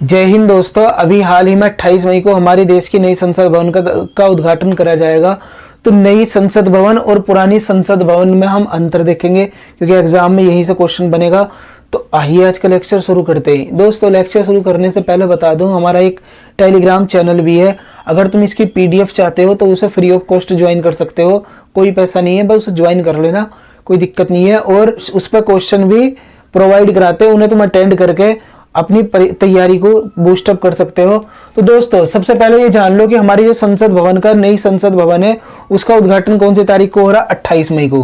जय हिंद दोस्तों। अभी हाल ही में 28 मई को हमारे देश की नई संसद भवन का उद्घाटन करा जाएगा। तो नई संसद भवन और पुरानी संसद भवन में हम अंतर देखेंगे, क्योंकि एग्जाम में यहीं से क्वेश्चन बनेगा। तो आइए आज का लेक्चर शुरू करते हैं। दोस्तों, लेक्चर शुरू करने से पहले बता दूं, हमारा एक टेलीग्राम चैनल भी है। अगर तुम इसकी पीडीएफ चाहते हो तो उसे फ्री ऑफ कॉस्ट ज्वाइन कर सकते हो, कोई पैसा नहीं है, बस उसे ज्वाइन कर लेना, कोई दिक्कत नहीं है। और उस पर क्वेश्चन भी प्रोवाइड कराते हैं, उन्हें तुम अटेंड करके अपनी तैयारी को बूस्टअप कर सकते हो। तो दोस्तों, सबसे पहले ये जान लो कि हमारी जो संसद भवन का नई संसद भवन है उसका उद्घाटन कौन सी तारीख को हो रहा है? 28 मई को।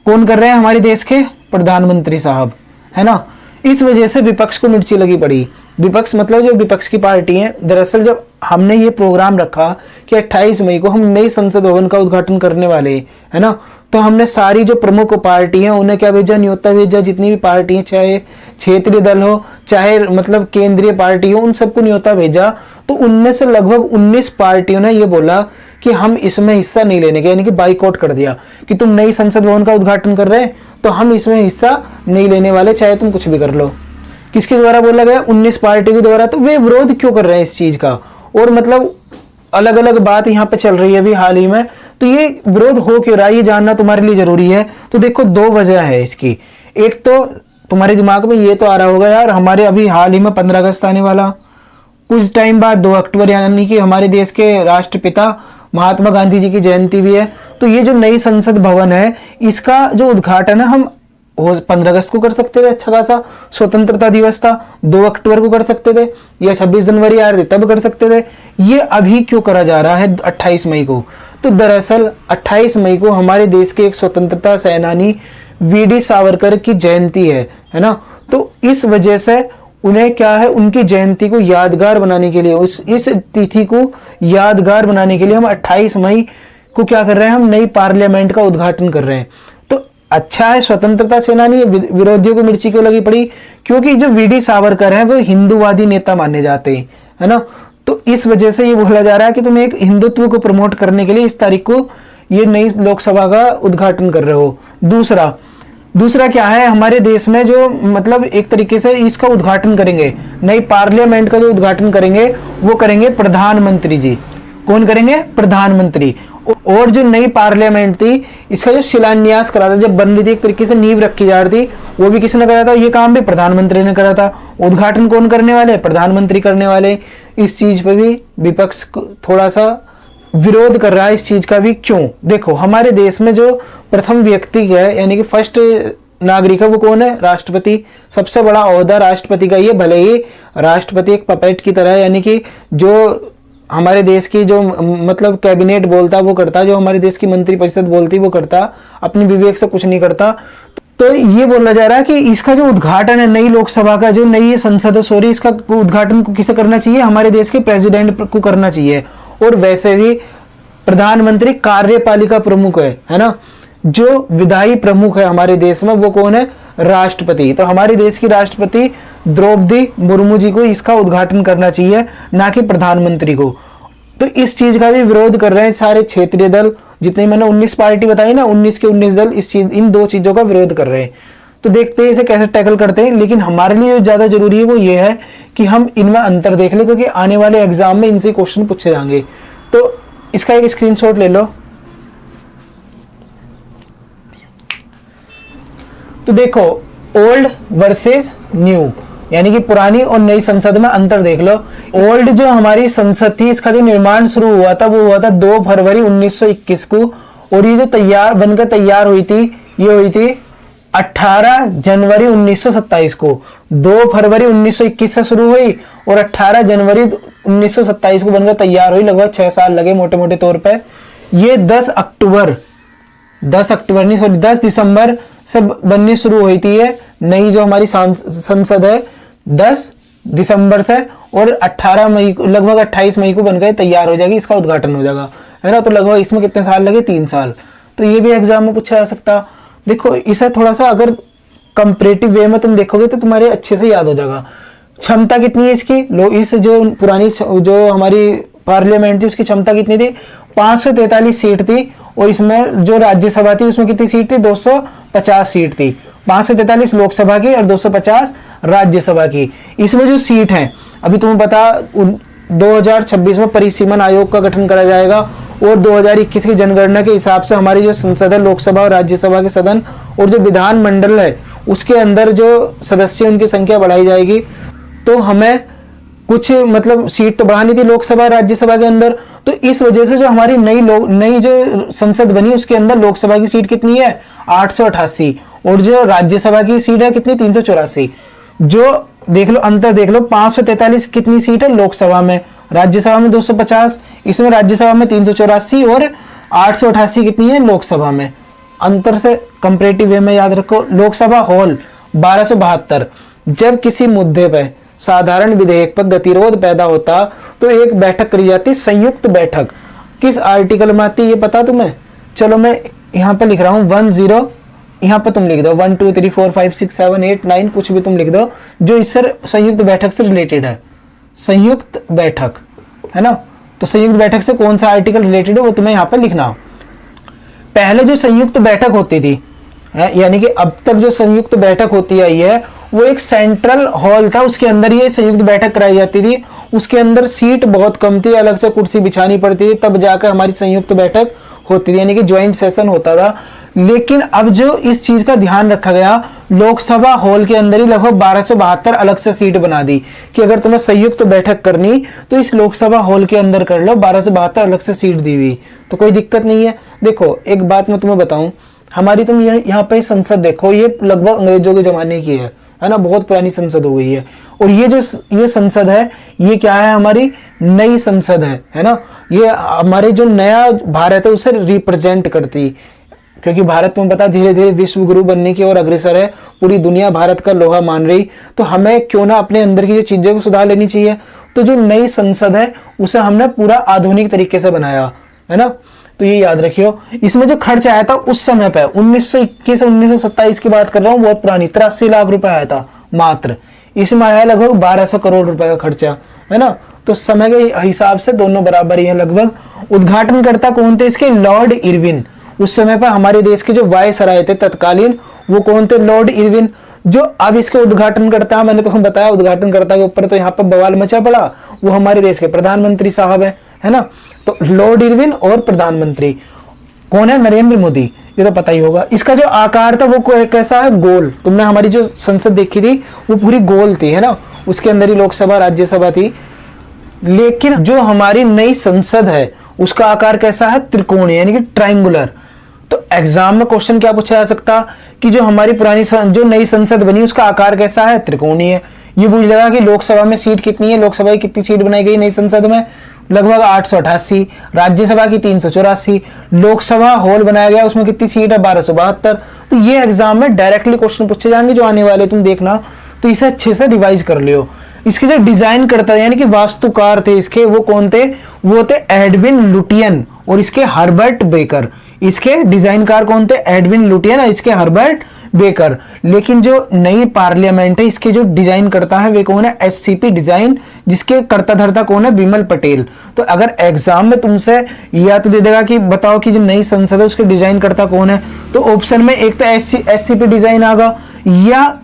कौन कर रहे हैं? हमारे देश के प्रधानमंत्री साहब, है ना। इस वजह से विपक्ष को मिर्ची लगी पड़ी। विपक्ष मतलब जो विपक्ष की पार्टी है। दरअसल जब हमने ये प्रोग्राम रखा कि 28 मई को हम नई संसद भवन का उद्घाटन करने वाले हैं, है ना, तो हमने सारी जो प्रमुख पार्टी हैं उन्हें क्या भेजा? न्योता भेजा। जितनी भी पार्टी हैं, चाहे क्षेत्रीय दल हो, चाहे मतलब केंद्रीय पार्टी हो, उन सबको न्योता भेजा। तो उनमें से लगभग 19 पार्टियों ने ये बोला कि हम इसमें हिस्सा नहीं लेने के, यानी कि बाइकआउट कर दिया कि तुम नई संसद भवन का उद्घाटन कर रहे हैं तो हम इसमें हिस्सा नहीं लेने वाले, चाहे तुम कुछ भी कर लो। किसके द्वारा बोला गया? 19 पार्टी के द्वारा। तो वे विरोध क्यों कर रहे हैं इस चीज का? और मतलब अलग अलग बात यहाँ पे चल रही है अभी हाल ही में। तो ये विरोध हो क्यों रहा है, ये जानना तुम्हारे लिए जरूरी है। तो देखो, दो वजह है इसकी। एक तो तुम्हारे दिमाग में ये तो आ रहा होगा, यार हमारे अभी हाल ही में 15 अगस्त आने वाला, कुछ टाइम बाद 2 अक्टूबर यानी कि हमारे देश के राष्ट्रपिता महात्मा गांधी जी की जयंती भी है। तो ये जो नई संसद भवन है इसका जो उद्घाटन है हम 15 अगस्त को कर सकते थे, अच्छा खासा स्वतंत्रता दिवस था, 2 अक्टूबर को कर सकते थे, या 26 जनवरी आ रहे थे तब कर सकते थे। ये अभी क्यों करा जा रहा है 28 मई को? तो दरअसल 28 मई को हमारे देश के एक स्वतंत्रता सेनानी वीडी सावरकर की जयंती है ना। तो इस वजह से उन्हें क्या है, उनकी जयंती को यादगार बनाने के लिए, इस तिथि को यादगार बनाने के लिए हम 28 मई को क्या कर रहे हैं? हम नई पार्लियामेंट का उद्घाटन कर रहे हैं। तो अच्छा है, स्वतंत्रता सेनानी। विरोधियों को मिर्ची क्यों लगी पड़ी? क्योंकि जो वीडी सावरकर हैं वो हिंदूवादी नेता माने जाते हैं, है ना। तो इस वजह से ये बोला जा रहा है कि तुम एक हिंदुत्व को प्रमोट करने के लिए इस तारीख को ये नई लोकसभा का उद्घाटन कर रहे हो। दूसरा क्या है, हमारे देश में जो मतलब एक तरीके से इसका उद्घाटन करेंगे, नई पार्लियामेंट का जो उद्घाटन करेंगे वो करेंगे प्रधानमंत्री जी। कौन करेंगे? प्रधानमंत्री। और जो नई पार्लियामेंट थी इसका जो शिलान्यास करा था, जब बन रही थी, एक तरीके से नींव रखी जा रही थी, वो भी किसने करा था? ये काम भी प्रधानमंत्री ने करा था। उद्घाटन कौन करने वाले? प्रधानमंत्री करने वाले। इस चीज पे भी विपक्ष थोड़ा सा विरोध कर रहा है, इस चीज का भी। क्यों? देखो, हमारे देश में जो प्रथम व्यक्ति है, यानी कि फर्स्ट नागरिक है, वो कौन है? राष्ट्रपति। सबसे बड़ा ओहदा राष्ट्रपति का ये, भले ही राष्ट्रपति एक पपेट की तरह है, यानी कि जो हमारे देश की जो मतलब कैबिनेट बोलता वो करता, जो हमारे देश की मंत्रिपरिषद बोलती वो करता, अपने विवेक से कुछ नहीं करता। तो ये बोला जा रहा है कि इसका जो उद्घाटन है नई लोकसभा का, जो नई संसद है, सॉरी, इसका उद्घाटन को किसे करना चाहिए? हमारे देश के प्रेसिडेंट को करना चाहिए। और वैसे भी प्रधानमंत्री कार्यपालिका प्रमुख है ना। जो विधायी प्रमुख है हमारे देश में वो कौन है? राष्ट्रपति। तो हमारे देश की राष्ट्रपति द्रौपदी मुर्मू जी को इसका उद्घाटन करना चाहिए, ना कि प्रधानमंत्री को। तो इस चीज का भी विरोध कर रहे हैं सारे क्षेत्रीय दल। जितने मैंने 19 पार्टी बताई ना, 19 के 19 दल इन दो चीजों का विरोध कर रहे हैं। तो देखते हैं इसे कैसे टैकल करते हैं। लेकिन हमारे लिए जो ज्यादा जरूरी है वो ये है कि हम इनमें अंतर देख लें, क्योंकि आने वाले एग्जाम में इनसे क्वेश्चन पूछे जाएंगे। तो इसका एक स्क्रीनशॉट ले लो। तो देखो, ओल्ड वर्सेस न्यू, यानी कि पुरानी और नई संसद में अंतर देख लो। ओल्ड जो हमारी संसद थी, इसका जो निर्माण शुरू हुआ था वो हुआ था 2 फरवरी 1921 को। और ये जो बनकर तैयार हुई थी, ये हुई थी 18 जनवरी 1927 को। 2 फरवरी 1921 से शुरू हुई और 18 जनवरी 1927 को बनकर तैयार हुई। लगभग 6 साल लगे मोटे मोटे तौर पे। ये 10 दिसंबर से बननी शुरू हुई थी। ये नई जो हमारी संसद है 10 दिसंबर से, और 18 मई को, लगभग 28 मई को बनकर तैयार हो जाएगी, इसका उद्घाटन हो जाएगा, है ना। तो लगभग इसमें कितने साल लगे? 3 साल। तो ये भी एग्जाम में पूछा जा सकता। देखो, इसे थोड़ा सा अगर कंपैरेटिव वे में तुम देखोगे तो तुम्हारे अच्छे से याद हो जाएगा। क्षमता कितनी है इसकी? इस जो पुरानी जो हमारी पार्लियामेंट थी उसकी क्षमता कितनी थी? 543 सीट थी। और इसमें जो राज्यसभा थी उसमें कितनी सीट थी? 250 सीट थी। 543 लोकसभा की और 250 राज्यसभा की। इसमें जो सीट है, अभी तुम्हें पता 2026 में परिसीमन आयोग का गठन करा जाएगा और 2021 की जनगणना के हिसाब से हमारी जो संसद है, लोकसभा और राज्यसभा के सदन और जो विधानमंडल है उसके अंदर जो सदस्य उनकी संख्या बढ़ाई जाएगी। तो हमें कुछ मतलब सीट तो बढ़ानी थी लोकसभा राज्यसभा के अंदर, तो इस वजह से जो हमारी नई जो संसद बनी उसके अंदर लोकसभा की सीट कितनी है 888 और जो राज्यसभा की सीट है कितनी 384। जो देख लो अंतर देख लो, 543 कितनी सीट है लोकसभा में, राज्यसभा में 250, इसमें राज्यसभा में 384 और 888 कितनी है लोकसभा में। अंतर से कंपैरेटिव वे में याद रखो। लोकसभा हॉल 1272। जब किसी मुद्दे पर साधारण विधेयक पर गतिरोध पैदा होता तो एक बैठक करी जाती, संयुक्त बैठक। किस आर्टिकल में आती है ये पता तुम्हें? चलो मैं यहाँ पर लिख रहा हूँ 10, यहाँ पर तुम लिख दो 1 2 3 4 5 6 7 8 9 कुछ भी तुम लिख दो जो इससे संयुक्त बैठक से रिलेटेड है। संयुक्त बैठक है ना, तो संयुक्त बैठक से कौन सा आर्टिकल रिलेटेड है वो तुम्हें यहाँ पर लिखना। पहले जो संयुक्त बैठक होती थी, यानी कि अब तक जो संयुक्त बैठक होती आई है वो एक सेंट्रल हॉल था, उसके अंदर ये संयुक्त बैठक कराई जाती थी। उसके अंदर सीट बहुत कम थी, अलग से कुर्सी बिछानी पड़ती थी, तब जाकर हमारी संयुक्त बैठक होती थी, यानी कि ज्वाइंट सेशन होता था। लेकिन अब जो इस चीज का ध्यान रखा गया, लोकसभा हॉल के अंदर ही लगभग 1272 अलग से सीट बना दी कि अगर तुम्हें संयुक्त बैठक करनी तो इस लोकसभा हॉल के अंदर कर लो, 1272 अलग से सीट दी हुई, तो कोई दिक्कत नहीं है। देखो एक बात मैं तुम्हें बताऊं, हमारी तुम यहाँ पे संसद देखो, ये लगभग अंग्रेजों के जमाने की है ना, बहुत पुरानी संसद हो गई है। और ये संसद है, ये क्या है हमारी नई संसद है ना, ये हमारे जो नया भारत है उसे रिप्रेजेंट करती, क्योंकि भारत तुम्हें पता धीरे धीरे विश्व गुरु बनने की ओर अग्रसर है, पूरी दुनिया भारत का लोहा मान रही, तो हमें क्यों ना अपने अंदर की जो चीजें को सुधार लेनी चाहिए। तो जो नई संसद है उसे हमने पूरा आधुनिक तरीके से बनाया है ना, तो ये याद रखियो। इसमें जो खर्च आया था उस समय पे 1921 से 1927 की बात कर रहा हूँ, बहुत पुरानी, 83 लाख रुपए आया था मात्र। इसमें आया लगभग 1200 करोड़ रुपए का खर्चा है ना, तो समय के हिसाब से दोनों बराबर ही है लगभग। उद्घाटनकर्ता कौन थे इसके? Lord Irwin. उस समय पर हमारे देश के जो वायसराय थे तत्कालीन, वो कौन थे? Lord Irwin. जो अब इसके उद्घाटनकर्ता, मैंने तो बताया उद्घाटनकर्ता के ऊपर तो यहाँ पर बवाल मचा पड़ा, वो हमारे देश के प्रधानमंत्री साहब है ना। तो लॉर्ड इरविन और प्रधानमंत्री कौन है? नरेंद्र मोदी, ये तो पता ही होगा। इसका जो आकार था वो कैसा है? गोल। तुमने हमारी जो संसद देखी थी वो पूरी गोल थी है ना, उसके अंदर ही लोकसभा राज्यसभा थी। लेकिन जो हमारी नई संसद है उसका आकार कैसा है? त्रिकोणीय, यानी कि ट्रायंगुलर। तो एग्जाम में क्वेश्चन क्या पूछा जा सकता कि जो हमारी पुरानी जो नई संसद बनी उसका आकार कैसा है? त्रिकोणीय। ये पूछ लगा कि लोकसभा में सीट कितनी है, लोकसभा की कितनी सीट बनाई गई नई संसद में? लगभग 888, राज्यसभा की 384, लोकसभा हॉल बनाया गया उसमें कितनी सीट है? 1272। तो ये एग्जाम में डायरेक्टली क्वेश्चन पूछे जाएंगे जो आने वाले, तुम देखना, तो इसे अच्छे से रिवाइज कर लियो। इसके जो डिजाइन करता है यानी कि वास्तुकार थे इसके, वो कौन थे? वो थे एडविन लुटियन और इसके हर्बर्ट बेकर। इसके डिजाइनकार कौन थे? एडविन लुटियन और इसके हर्बर्ट बेकर। लेकिन जो नई पार्लियामेंट है इसके जो डिजाइन करता है वे कौन है? एससीपी डिजाइन, जिसके कर्ता धर्ता कौन है? विमल पटेल। तो अगर एग्जाम में तुमसे या तो दे देगा कि बताओ कि जो नई संसद है उसके डिजाइन करता कौन है, तो ऑप्शन में एक तो एससीपी डिजाइन आएगा, या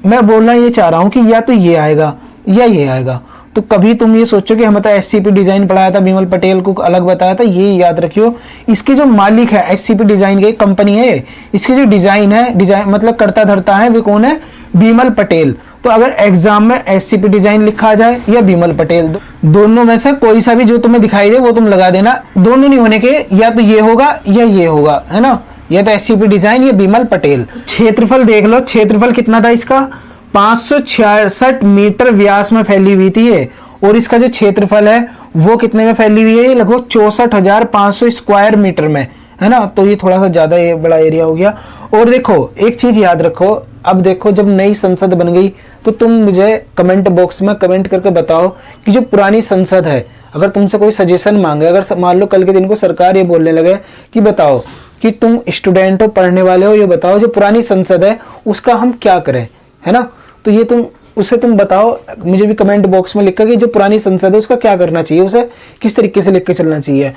मैं बोलना ये चाह रहा हूं कि या तो ये आएगा या ये आएगा। तो कभी तुम ये सोचो कि हमें तो एससीपी डिजाइन पढ़ाया था, विमल पटेल को अलग बताया था, ये याद रखियो। इसके जो मालिक है एससीपी डिजाइन की कंपनी है, इसकी जो डिजाइन है, डिजाइन मतलब कर्ता धर्ता है, वे कौन है? विमल पटेल। तो अगर एग्जाम में एससीपी डिजाइन लिखा जाए या विमल पटेल, दोनों में से कोई सा भी जो तुम्हें दिखाई दे वो तुम लगा देना। दोनों नहीं होने के, या तो ये होगा या ये होगा, है ना, या तो एससीपी डिजाइन या विमल पटेल। क्षेत्रफल देख लो, क्षेत्रफल कितना था इसका? 566 मीटर व्यास में फैली हुई थी ये, और इसका जो क्षेत्रफल है वो कितने में फैली हुई है? लगभग 64,500 स्क्वायर मीटर में, है ना। तो ये थोड़ा सा ज्यादा ये बड़ा एरिया हो गया। और देखो एक चीज याद रखो, अब देखो जब नई संसद बन गई तो तुम मुझे कमेंट बॉक्स में कमेंट करके बताओ कि जो पुरानी संसद है, अगर तुमसे कोई सजेशन मांगे, अगर मान लो कल के दिन को सरकार ये बोलने लगे कि बताओ कि तुम स्टूडेंट हो, पढ़ने वाले हो, ये बताओ जो पुरानी संसद है उसका हम क्या करें, है ना। तो ये तुम बताओ, मुझे भी कमेंट बॉक्स में लिखा कि जो पुरानी संसद है उसका क्या करना चाहिए, उसे किस तरीके से लेकर चलना चाहिए।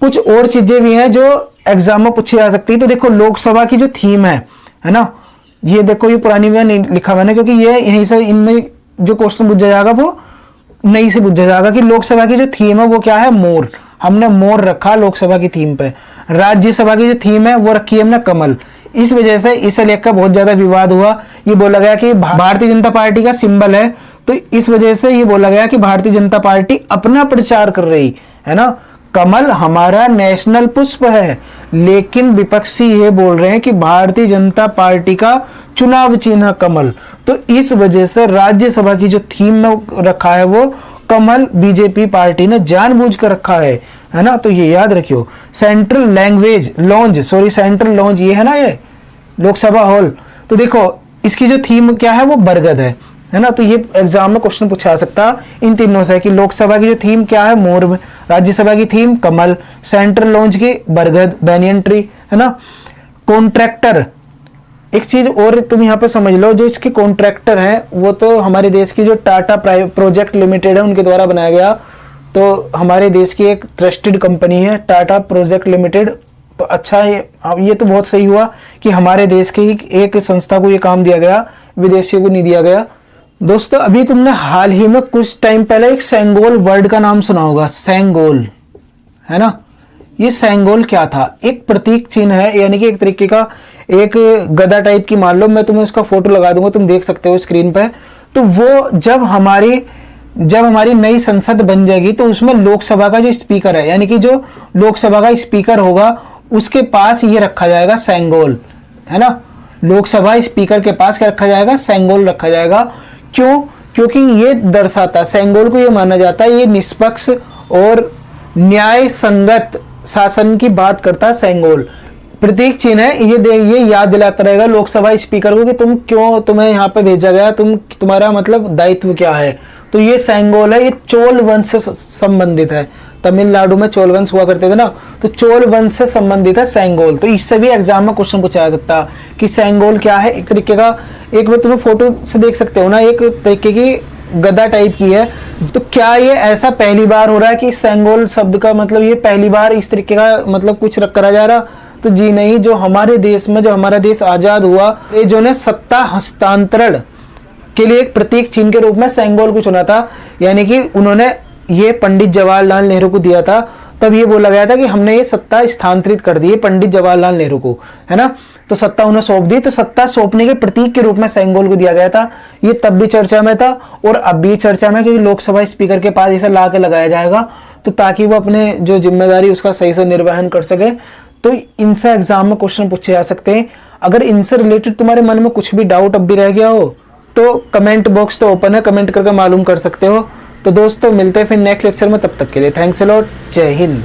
कुछ और चीजें भी हैं जो एग्जाम में पूछी जा सकती है। तो देखो लोकसभा की जो थीम है ना, ये देखो ये पुरानी में नहीं लिखा मैंने, क्योंकि ये यहीं से इनमें जो क्वेश्चन पूछा जाएगा वो नहीं से पूछा जाएगा कि लोकसभा की जो थीम है वो क्या है, मोर। हमने मोर रखा लोकसभा की थीम पे। राज्यसभा की जो थीम है वो रखी है हमने कमल। इस वजह से इसे लेकर बहुत ज्यादा विवाद हुआ। ये बोला गया कि भारतीय जनता पार्टी का सिंबल है, तो इस वजह से ये बोला गया कि भारतीय जनता पार्टी अपना प्रचार कर रही है ना। कमल हमारा नेशनल पुष्प है, लेकिन विपक्षी ये बोल रहे हैं कि भारतीय जनता पार्टी का चुनाव चिन्ह कमल। तो इस वजह से राज्यसभा की जो थीम में रखा है वो कमल बीजेपी पार्टी ने जानबूझकर रखा है ना। तो ये याद रखियो। Central language lounge, sorry central lounge ये है ना, ये लोकसभा हॉल। तो देखो इसकी जो थीम क्या है वो बरगद है ना। तो ये एग्जाम में क्वेश्चन पूछा जा सकता इन तीनों से कि लोकसभा की जो थीम क्या है मोर, राज्यसभा की थीम कमल, सेंट्रल लॉन्ज की बरगद बैनियन ट्री, है ना। कॉन्ट्रैक्टर, एक चीज और तुम यहाँ पे समझ लो, जो इसके कॉन्ट्रैक्टर हैं वो तो हमारे देश की जो टाटा प्रोजेक्ट लिमिटेड है उनके द्वारा बनाया गया। तो हमारे देश की एक ट्रस्टेड कंपनी है टाटा प्रोजेक्ट लिमिटेड। तो अच्छा ये तो बहुत सही हुआ कि हमारे देश की एक संस्था को ये काम दिया गया, विदेशियों को नहीं दिया गया। दोस्तों अभी तुमने हाल ही में कुछ टाइम पहले एक सेंगोल वर्ड का नाम सुना होगा, सेंगोल, है ना। ये सेंगोल क्या था? एक प्रतीक चिन्ह है, यानी कि एक तरीके का एक गदा टाइप की, मान लो मैं तुम्हें उसका फोटो लगा दूंगा, तुम देख सकते हो स्क्रीन पे। तो वो जब हमारी नई संसद बन जाएगी तो उसमें लोकसभा का जो स्पीकर है, यानी कि जो लोकसभा का स्पीकर होगा उसके पास ये रखा जाएगा सेंगोल, है ना। लोकसभा स्पीकर के पास क्या रखा जाएगा? सेंगोल रखा जाएगा। क्यों? क्योंकि ये दर्शाता, सेंगोल को ये माना जाता है ये निष्पक्ष और न्याय संगत शासन की बात करता है। सेंगोल प्रतीक चिन्ह है, ये याद दिलाता रहेगा लोकसभा स्पीकर को कि तुम्हें यहाँ पे भेजा गया, तुम्हारा मतलब दायित्व क्या है। तो ये सेंगोल है, ये चोल वंश से संबंधित है। तमिलनाडु में चोल वंश हुआ करते थे ना, तो चोल वंश से संबंधित है सेंगोल। तो इससे भी एग्जाम में क्वेश्चन पूछा जा सकता कि सेंगोल क्या है। एक तरीके का, एक बार तुम्हें फोटो से देख सकते हो ना, एक तरीके की गदा टाइप की है। तो क्या ये ऐसा पहली बार हो रहा है कि सेंगोल शब्द का मतलब ये पहली बार इस तरीके का मतलब कुछ करा जा रहा? तो जी नहीं। जो हमारे देश में, जो हमारा देश आजाद हुआ, ये जो ने सत्ता हस्तांतरण के लिए एक प्रतीक चिन्ह के रूप में सेंगोल को चुना था, यानी कि उन्होंने ये पंडित जवाहरलाल नेहरू को दिया था। तब ये बोला गया था कि हमने ये सत्ता स्थानांतरित कर दी है पंडित जवाहरलाल नेहरू को, है ना। तो सत्ता उन्हें सौंप दी, तो सत्ता सौंपने के प्रतीक के रूप में सेंगोल को दिया गया था। ये तब भी चर्चा में था और अब भी चर्चा में, क्योंकि लोकसभा स्पीकर के पास इसे ला के लगाया जाएगा, तो ताकि वो अपने जो जिम्मेदारी उसका सही से निर्वहन कर सके। तो इनसे एग्जाम में क्वेश्चन पूछे जा सकते हैं। अगर इनसे रिलेटेड तुम्हारे मन में कुछ भी डाउट अब भी रह गया हो तो कमेंट बॉक्स तो ओपन है, कमेंट करके मालूम कर सकते हो। तो दोस्तों मिलते हैं फिर नेक्स्ट लेक्चर में, तब तक के लिए थैंक्स अ लॉट, जय हिंद।